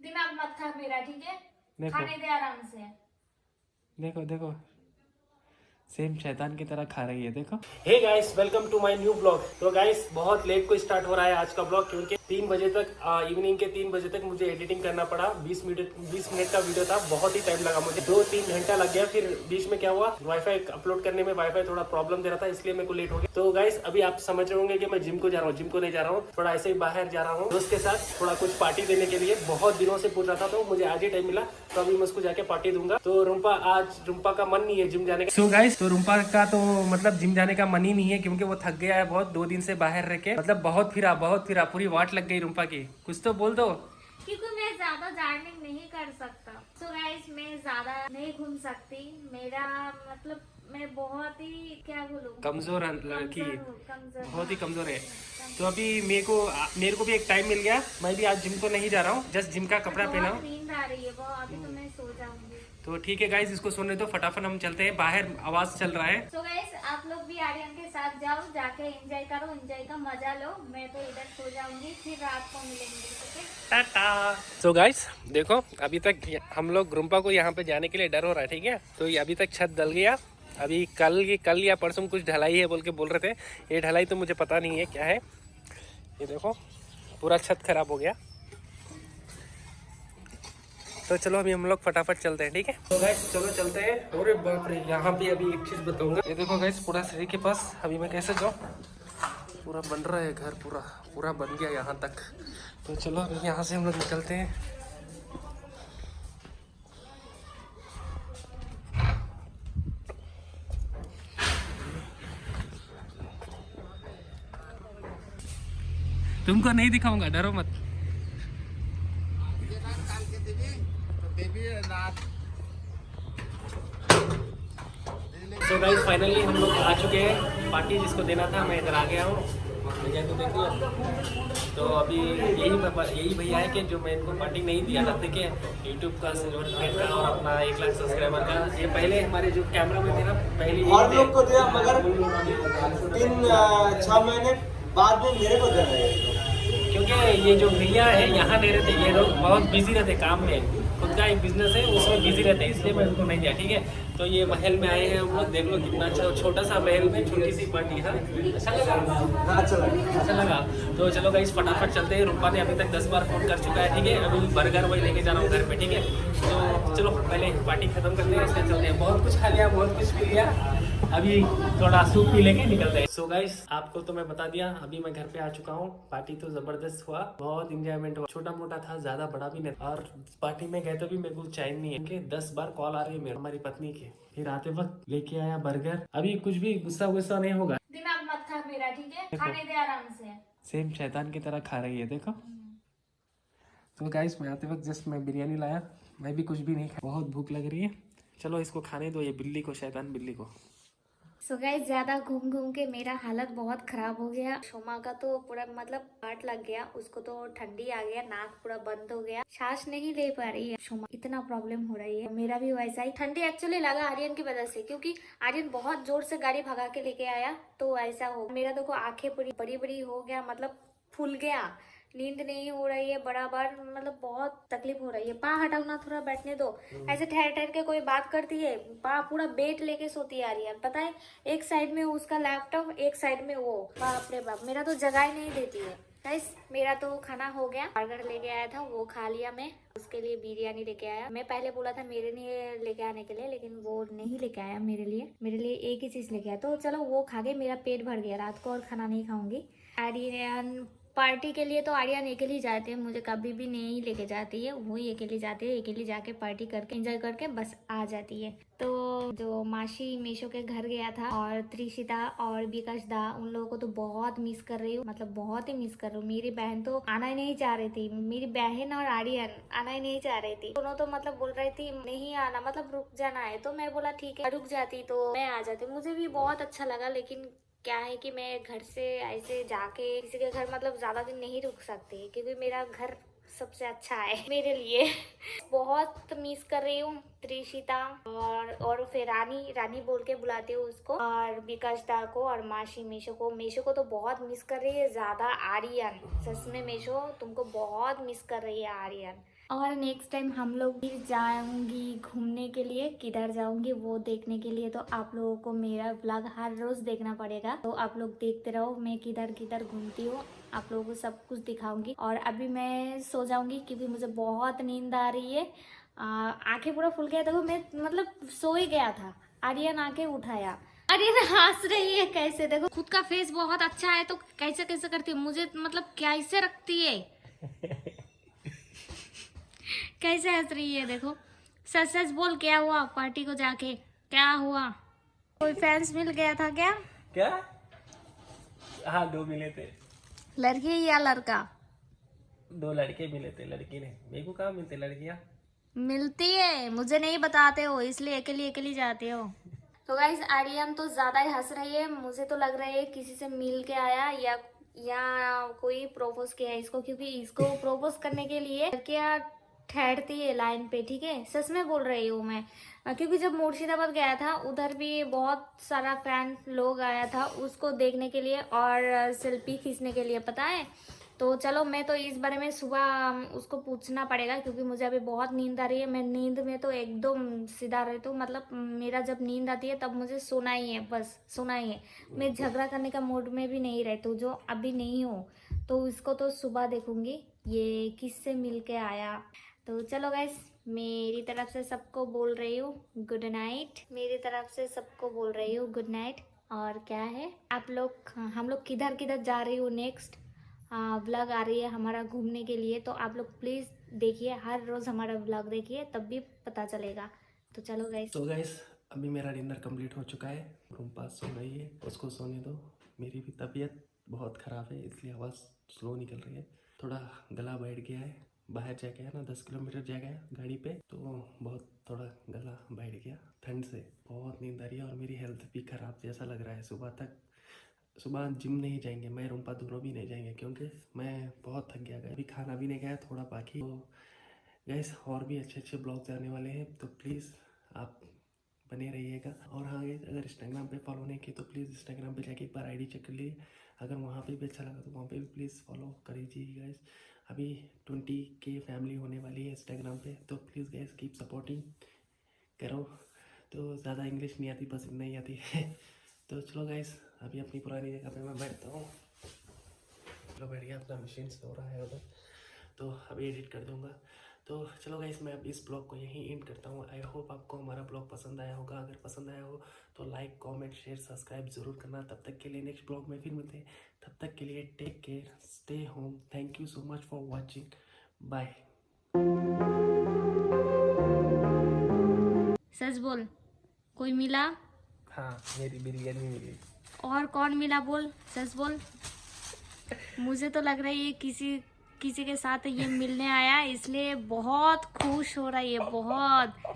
दिमाग मत खा मेरा, ठीक है? देखो खाने दे आराम से। देखो देखो, सेम शैतान की तरह खा रही है, देखो। Hey guys, welcome to my new blog. तो गाइस, बहुत लेट को स्टार्ट हो रहा है आज का ब्लॉग, क्योंकि 3 बजे तक, इवनिंग के 3 बजे तक मुझे एडिटिंग करना पड़ा। 20 मिनट का वीडियो था, बहुत ही टाइम लगा मुझे, 2-3 घंटा लग गया। फिर बीच में क्या हुआ, वाईफाई अपलोड करने में वाईफाई थोड़ा प्रॉब्लम दे रहा था, इसलिए मेरे को लेट हो गया। तो गाइस, अभी आप समझ रहे होंगे कि मैं जिम को जा रहा हूँ। जिम को नहीं जा रहा हूँ, थोड़ा ऐसे ही बाहर जा रहा हूँ दोस्त के साथ, थोड़ा कुछ पार्टी देने के लिए। बहुत दिनों से पूछ रहा था, तो मुझे आज ही टाइम मिला, तो अभी मैं उसको जाके पार्टी दूंगा। तो रुम्पा का मन नहीं है जिम जाने का। सो गाइस, तो रुम्पा का तो मतलब जिम जाने का मन ही नहीं है, क्योंकि वो थक गया है बहुत, 2 दिन से बाहर रह के। मतलब बहुत फिरा, पूरी वाट लग गई रुम्पा की। कुछ तो बोल दो। क्योंकि मैं ज्यादा जर्निंग नहीं कर सकता। सो गाइस, मैं ज्यादा नहीं घूम सकती। मेरा मतलब मैं बहुत ही, क्या बोलूं, कमजोर लड़की, कमजोर हूँ, कमजोर, बहुत ही हाँ। कमजोर है। तो कमजोर। अभी मेरे को भी एक टाइम मिल गया। मैं भी आज जिम को नहीं जा रहा हूँ, जस्ट जिम का मुझे कपड़ा पहना बहुत हूँ। नींद आ रही है, वो अभी तो मैं सो जाऊंगी। तो ठीक है गाइस, इसको सोने दो, फटाफट हम चलते हैं बाहर, आवाज चल रहा है। सो गाइस, आप लोग भी आर्यन के साथ जाओ, जाके एंजॉय करो, एंजॉय का मजा लो। मैं तो इधर सो जाऊंगी, फिर रात को मिलेंगे, ठीक है? टाटा। सो गाइस, देखो, अभी तक हम लोग रुम्पा को यहाँ पे जाने के लिए डर हो रहा है, ठीक है? तो ये अभी तक छत डल गया। अभी कल या परसों कुछ ढलाई है बोल रहे थे। ये ढलाई तो मुझे पता नहीं है क्या है। ये देखो, पूरा छत खराब हो गया। तो चलो अभी हम लोग फटाफट चलते हैं, ठीक है? तो गाइस, चलो चलते हैं। अरे बाप रे, यहाँ पे अभी एक चीज बताऊंगा। ये देखो गाइस, पूरा सीढ़ी के पास अभी मैं कैसे जाऊँ? पूरा बन रहा है घर, पूरा पूरा बन गया यहाँ तक। तो चलो अभी यहाँ से हम लोग निकलते हैं। तुमको नहीं दिखाऊंगा, डरो मत। तो गाइस, फाइनली हम लोग आ चुके हैं। पार्टी जिसको देना था, मैं इधर आ गया हूँ। भैया को देख लो। तो अभी यही भैया है कि जो मैं इनको पार्टी नहीं दिया था, देखिए, यूट्यूब का सर्टिफिकेट का और अपना 1 लाख सब्सक्राइबर का। ये पहले हमारे जो कैमरा में थे ना, पहले और लोग को दिया, मगर 3-6 महीने बाद में मेरे को देना है। क्योंकि ये जो भैया है यहाँ नहीं रहते, ये लोग बहुत बिजी रहते काम में। खुद का एक बिजनेस है, उसमें बिजी रहते हैं, इसलिए मैं उनको नहीं दिया, ठीक है? तो ये महल में आए हैं हम लोग, देख लो कितना छोटा सा महल में छोटी सी पार्टी है। अच्छा लगा? हाँ, अच्छा लगा। तो चलो गाइस, फटाफट चलते हैं। रूपा ने अभी तक 10 बार फोन कर चुका है, ठीक है? अभी बर्गर वही लेके जा रहा हूँ घर पे, ठीक है? तो चलो पहले पार्टी खत्म करते हैं, इसलिए चलते हैं। बहुत कुछ खा लिया, बहुत कुछ पी लिया, अभी थोड़ा सूप पी लेके निकलते हैं। सो गाइस, आपको तो मैं बता दिया, अभी मैं घर पे आ चुका हूँ। पार्टी तो जबरदस्त हुआ, बहुत इंजॉयमेंट हुआ। छोटा मोटा था, ज्यादा बड़ा भी नहीं। और पार्टी में गए तो भी मेरे को चैन नहीं है, क्योंकि 10 बार कॉल आ रही है मेरी, हमारी पत्नी की। फिर आते वक्त लेके आया बर्गर। अभी कुछ भी गुस्सा नहीं होगा। दिमाग मत खा मेरा, ठीक है? खाने दे आराम से। सेम शैतान की तरह खा रही है, देखो। तो गाइस, मैं आते वक्त जस्ट मैं बिरयानी लाया। मैं भी कुछ भी नहीं खाया, बहुत भूख लग रही है। चलो इसको खाने दो, ये बिल्ली को, शैतान बिल्ली को। सो गाइस, ज्यादा घूम घूम के मेरा हालत बहुत खराब हो गया। शोमा का तो पूरा मतलब पार्ट लग गया, उसको तो ठंडी आ गया, नाक पूरा बंद हो गया, सांस नहीं ले पा रही है शोमा, इतना प्रॉब्लम हो रही है। मेरा भी वैसा ही, ठंडी एक्चुअली लगा आर्यन की वजह से, क्योंकि आर्यन बहुत जोर से गाड़ी भगा के लेके आया, तो ऐसा हो। मेरा देखो आंखें पूरी बड़ी बड़ी हो गया, मतलब फूल गया, नींद नहीं हो रही है बराबर, मतलब बहुत तकलीफ हो रही है। पा हटाओ ना, थोड़ा बैठने दो। ऐसे ठहर ठहर के कोई बात करती है, पा पूरा बेट लेके सोती आ रही है, पता है? एक साइड में उसका लैपटॉप, एक साइड में वो, बाप रे बाप, मेरा तो जगह ही नहीं देती है। गाइस, मेरा तो खाना हो गया। बर्गर लेके आया था, वो खा लिया मैं। उसके लिए बिरयानी लेके आया। मैं पहले बोला था मेरे लिए लेके आने के लिए, लेकिन वो नहीं लेके आया मेरे लिए एक ही चीज लेके आया। तो चलो वो खा के मेरा पेट भर गया, रात को और खाना नहीं खाऊंगी। आर्यन पार्टी के लिए तो आर्यन अकेली जाते हैं, मुझे कभी भी नहीं लेके जाती है, वही अकेली जाती है। अकेली जाके पार्टी करके एंजॉय करके बस आ जाती है। तो जो मासी मीशो के घर गया था, और त्रिशिता और विकास दा, उन लोगों को तो बहुत मिस कर रही हूँ, मतलब बहुत ही मिस कर रही हूँ। मेरी बहन तो आना ही नहीं चाह रही थी, मेरी बहन और आर्यन आना ही नहीं चाह रही थी। दोनों तो मतलब बोल रही थी नहीं आना, मतलब रुक जाना है। तो मैं बोला ठीक है, रुक जाती तो मैं आ जाती, मुझे भी बहुत अच्छा लगा। लेकिन क्या है कि मैं घर से ऐसे जाके किसी के घर मतलब ज्यादा दिन नहीं रुक सकती, क्योंकि मेरा घर सबसे अच्छा है मेरे लिए। बहुत मिस कर रही हूँ त्रिशिता, और फिर रानी रानी बोल के बुलाती हूँ उसको, और विकास दा को, और मासी मीशो को तो बहुत मिस कर रही है ज्यादा। आर्यन, सच में मीशो तुमको बहुत मिस कर रही है आर्यन। और नेक्स्ट टाइम हम लोग भी जाऊंगी घूमने के लिए, किधर जाऊंगी वो देखने के लिए तो आप लोगों को मेरा व्लॉग हर रोज देखना पड़ेगा। तो आप लोग देखते रहो मैं किधर किधर घूमती हूँ, आप लोगों को सब कुछ दिखाऊंगी। और अभी मैं सो जाऊंगी क्योंकि मुझे बहुत नींद आ रही है। आंखें पूरा खुल गया, देखो मैं मतलब सो ही गया था। आर्यन आके उठाया। आर्यन हंस रही है कैसे, देखो खुद का फेस बहुत अच्छा है तो कैसे कैसे करती है, मुझे मतलब कैसे रखती है, कैसे हंस रही है देखो। सच सच बोल, क्या हुआ पार्टी को जाके, क्या हुआ? कोई फैंस मिल गया था क्या? क्या? हाँ 2 मिले थे। लड़की या लड़का? 2 लड़के मिले थे, लड़की नहीं। मेरे को कहाँ मिलते लड़कियाँ। मिलती है, मुझे नहीं बताते हो इसलिए अकेली अकेली जाते हो। तो गाइस आर्यन तो ज्यादा ही हंस रही है, मुझे तो लग रहा है किसी से मिल के आया या कोई प्रपोज किया है इसको, क्योंकि इसको प्रपोज करने के लिए क्या ठहरती है लाइन पे, ठीक है सच में बोल रही हूँ मैं। क्योंकि जब मुर्शिदाबाद गया था उधर भी बहुत सारा फैन लोग आया था उसको देखने के लिए और सेल्फी खींचने के लिए, पता है। तो चलो मैं तो इस बारे में सुबह उसको पूछना पड़ेगा क्योंकि मुझे अभी बहुत नींद आ रही है। मैं नींद में तो एकदम सीधा रहती हूँ, मतलब मेरा जब नींद आती है तब मुझे सोना ही है, बस सोना ही है। मैं झगड़ा करने का मूड में भी नहीं रहती हूँ, जो अभी नहीं हूँ। तो इसको तो सुबह देखूंगी ये किससे मिल के आया। तो चलो गाइस मेरी तरफ से सबको बोल रही हूँ गुड नाइट, मेरी तरफ से सबको बोल रही हूँ गुड नाइट। और क्या है आप लोग, हम लोग किधर किधर जा रही हूँ नेक्स्ट व्लॉग आ रही है हमारा घूमने के लिए, तो आप लोग प्लीज़ देखिए, हर रोज़ हमारा व्लॉग देखिए तब भी पता चलेगा। तो चलो गाइस। तो गाइस अभी मेरा डिनर कंप्लीट हो चुका है, रूम पास सो रही है, उसको सोने दो। मेरी भी तबीयत बहुत ख़राब है इसलिए आवाज़ स्लो निकल रही है, थोड़ा गला बैठ गया है। बाहर जाके है ना 10 किलोमीटर जा गया गाड़ी पे, तो बहुत थोड़ा गला बैठ गया ठंड से। बहुत नींद आ रही है और मेरी हेल्थ भी ख़राब जैसा लग रहा है। सुबह जिम नहीं जाएंगे, मैं रूम्पा दोनों भी नहीं जाएंगे क्योंकि मैं बहुत थक गया। अभी खाना भी नहीं खाया, थोड़ा बाकी। तो गैस और भी अच्छे अच्छे ब्लॉग्स आने वाले हैं तो प्लीज़ आप बने रहिएगा। और हाँ गाइस अगर इंस्टाग्राम पे फॉलो नहीं किए तो प्लीज़ इंस्टाग्राम पे जाके एक बार आईडी चेक कर लीजिए। अगर वहाँ पे भी अच्छा लगा तो वहाँ पे भी प्लीज़ फॉलो कर लीजिए गाइस। अभी 20K फैमिली होने वाली है इंस्टाग्राम पे, तो प्लीज़ गाइस कीप सपोर्टिंग करो। तो ज़्यादा इंग्लिश नहीं आती, बस नहीं आती है। तो चलो गाइस अभी अपनी पुरानी जगह पे मैं बैठता हूँ। चलो बैठ गया, अपना मशीन सो रहा है उधर, तो अभी एडिट कर दूँगा। तो चलो गाइस मैं अब इस ब्लॉग को यहीं एंड करता हूँ। आई होप आपको हमारा ब्लॉग पसंद आया होगा। अगर पसंद आया हो तो लाइक कमेंट शेयर सब्सक्राइब ज़रूर करना। तब तक के लिए नेक्स्ट ब्लॉग में फिर मिलते हैं, तब तक के लिए take care, stay home. Thank you so much for watching, bye. सच बोल, कोई मिला? हाँ मेरी बिरयानी मिली। और कौन मिला बोल, सच बोल। मुझे तो लग रहा है ये किसी के साथ ये मिलने आया इसलिए बहुत खुश हो रहा है ये, बहुत।